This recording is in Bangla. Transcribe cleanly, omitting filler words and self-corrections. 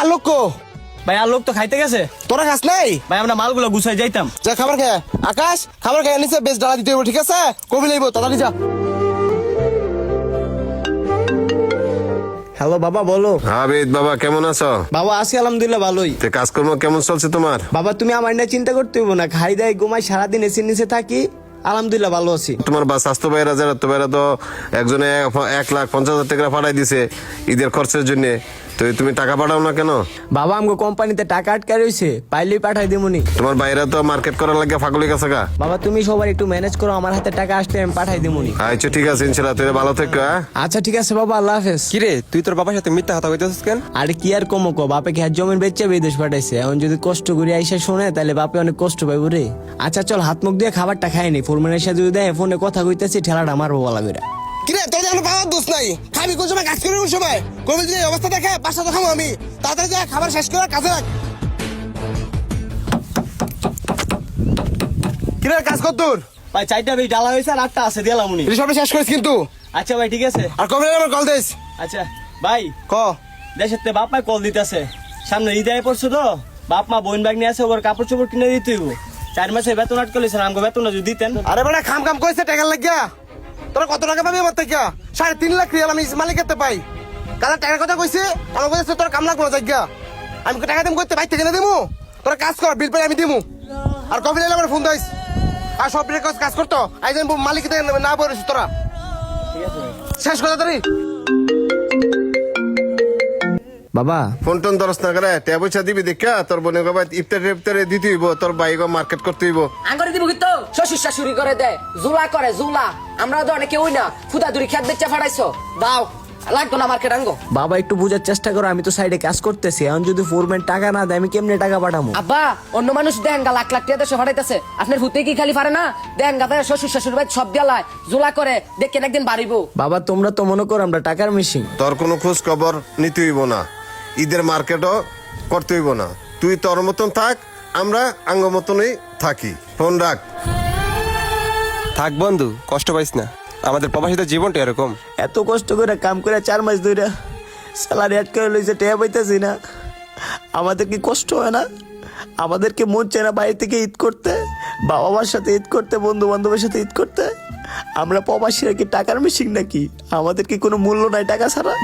আর লোক কো? ভাই আর লোক তো খাইতে গেছে। তোরা খাস নাই? ভাই আমরা মালগুলো গুছাই যাইতাম। যা খাবার খেয়ে। আকাশ খাবার খেয়ে নিচে বেশ ডালা দিতে হবে, ঠিক আছে? কবি লইব তাড়াতাড়ি যা। হ্যালো বাবা, বলো। আবিদ বাবা, কেমন আছো? বাবা আছি আলহামদুলিল্লাহ ভালোই। তে কাজকর্ম কেমন চলছে তোমার? বাবা তুমি আমার নিয়ে চিন্তা করতে হইব না, খাই দাই ঘুমাই সারাদিন এসির নিচে থাকি, আলহামদুলিল্লাহ ভালো আছি। তোমার বা স্বাস্থ্য ভাইরা যারা তো ভাইরা তো একজনে 1,50,000 টাকা পাঠাই দিছে ঈদের খরচের জন্য। তো তুমি টাকা পাঠাও না কেন? বাবা আমগো কোম্পানিতে টাকা আটকা রয়েছে, পাইলেই পাঠাই দিমুনি। তোমার ভাইরা তো মার্কেট করার লাগে ফাগলি গেছে গা। বাবা তুমি সবার একটু ম্যানেজ করো, আমার হাতে টাকা আসলে আমি পাঠাই দিমুনি। আচ্ছা ঠিক আছে, ইনশাআল্লাহ তুই ভালো থেকো। হ্যাঁ আচ্ছা ঠিক আছে বাবা, আল্লাহ হাফেজ। কিরে তুই তোর বাবার সাথে মিথ্যা কথা কইতেছিস কেন? আরে কি আর কমো কো, বাপে ঘের জমির বেচে বিদেশ পাঠাইছে, এখন যদি কষ্ট করে আইসা শোনে তাহলে বাপে অনেক কষ্ট পাইব রে। আচ্ছা চল হাত মুখ দিয়ে খাবারটা খাইনি, ফোরম্যানের সাথে যদি দেয় ফোনে কথা কইতেছি ঠেলাটা মারবো বলা করে। কিরে তোর যেন বাবার দোষ নাই, খাবি কোন সময় কাজ করবি কোন সময়? কবি যে অবস্থা দেখে পাঁচটা তো খাবো আমি, তাড়াতাড়ি যা খাবার শেষ করে কাজে লাগ। কিরে কাজ কর তোর? ভাই 4টা বেশ ডালা হয়েছে আর 8টা আছে, দিলাম উনি। সবটা শেষ করিস কিন্তু। আচ্ছা ভাই ঠিক আছে। আর কবি আমার কল দিস। আচ্ছা ভাই, ক দেশের তে বাপ মা কল দিতেছে, সামনে ঈদ আয় পড়ছে তো, বাপ মা বোন ব্যাগ নিয়ে আসে, ওর কাপড় চোপড় কিনে দিতে হইব। 4 মাসে বেতন আটকালিছেন, আমাকে বেতন যদি দিতেন। আরে বেটা খাম খাম কইছে টাকা লাগিয়া। তোরা কত টাকা পাবি আমার থেকে? 3.5 লাখ রিয়াল আমি মালিকেতে পাই। কারণ টাকার কথা কইছে, আমার কইছে তোর কাম লাগবো না জায়গা। আমি টাকা দিম কইতে বাইতে কিনে দিমু। তোরা কাজ কর, বিল পাই আমি দিমু। আর কবি লাইলে আমার ফোন দিস। আর সব কাজ করতো আইজন মালিকেতে না বলিস তোরা। ঠিক আছে ভাই। শেষ কথা তাড়ি। বাবা ফোন টোন দরস না করে টাকা পয়সা দিবি দেখা তোর বোনের বাবা ইফতারে দিতে হইব, তোর বাইক মার্কেট করতে হইব। আঙ্গরে দিব কিন্তু শ্বশুর শাশুড়ি করে দেয়, জুলা করে জুলা। আমরা তো অনেকে ওই না ফুটা দূরি খেত বেচা ফাটাইছো, দাও লাগতো না মার্কেট আঙ্গো। বাবা একটু বোঝার চেষ্টা করো, আমি তো সাইডে কাজ করতেছি, এখন যদি ফোরম্যান টাকা না দেয় আমি কেমনে টাকা পাঠাবো? আব্বা অন্য মানুষ দেন গা লাখ লাখ টাকা দেশে ফাটাইতেছে, আপনার ফুতে কি খালি পারে না? দেন গা তাই শ্বশুর শাশুড়ি ভাই সব দিয়ালায় জুলা করে, দেখেন একদিন বাড়িবো। বাবা তোমরা তো মনে করো আমরা টাকার মেশিন। তোর কোনো খোঁজ খবর নিতে হইব না, ঈদের মার্কেটও করতে হইব না। তুই তোর মতন থাক, আমরা আঙ্গ মতনই থাকি। ফোন রাখ। থাক বন্ধু, কষ্ট পাইস না, আমাদের প্রবাসীদের জীবনটা এরকম। এত কষ্ট করে কাম করে 4 মাস ধরে স্যালারি অ্যাড করে লইছে, টেয়া পাইতেছি না। আমাদের কি কষ্ট হয় না? আমাদেরকে মন চায় না বাইরে থেকে ঈদ করতে, বাবা মার সাথে ঈদ করতে, বন্ধু বান্ধবের সাথে ঈদ করতে? আমরা প্রবাসীরা কি টাকার মেশিন নাকি? আমাদের কি কোনো মূল্য নাই টাকা ছাড়া?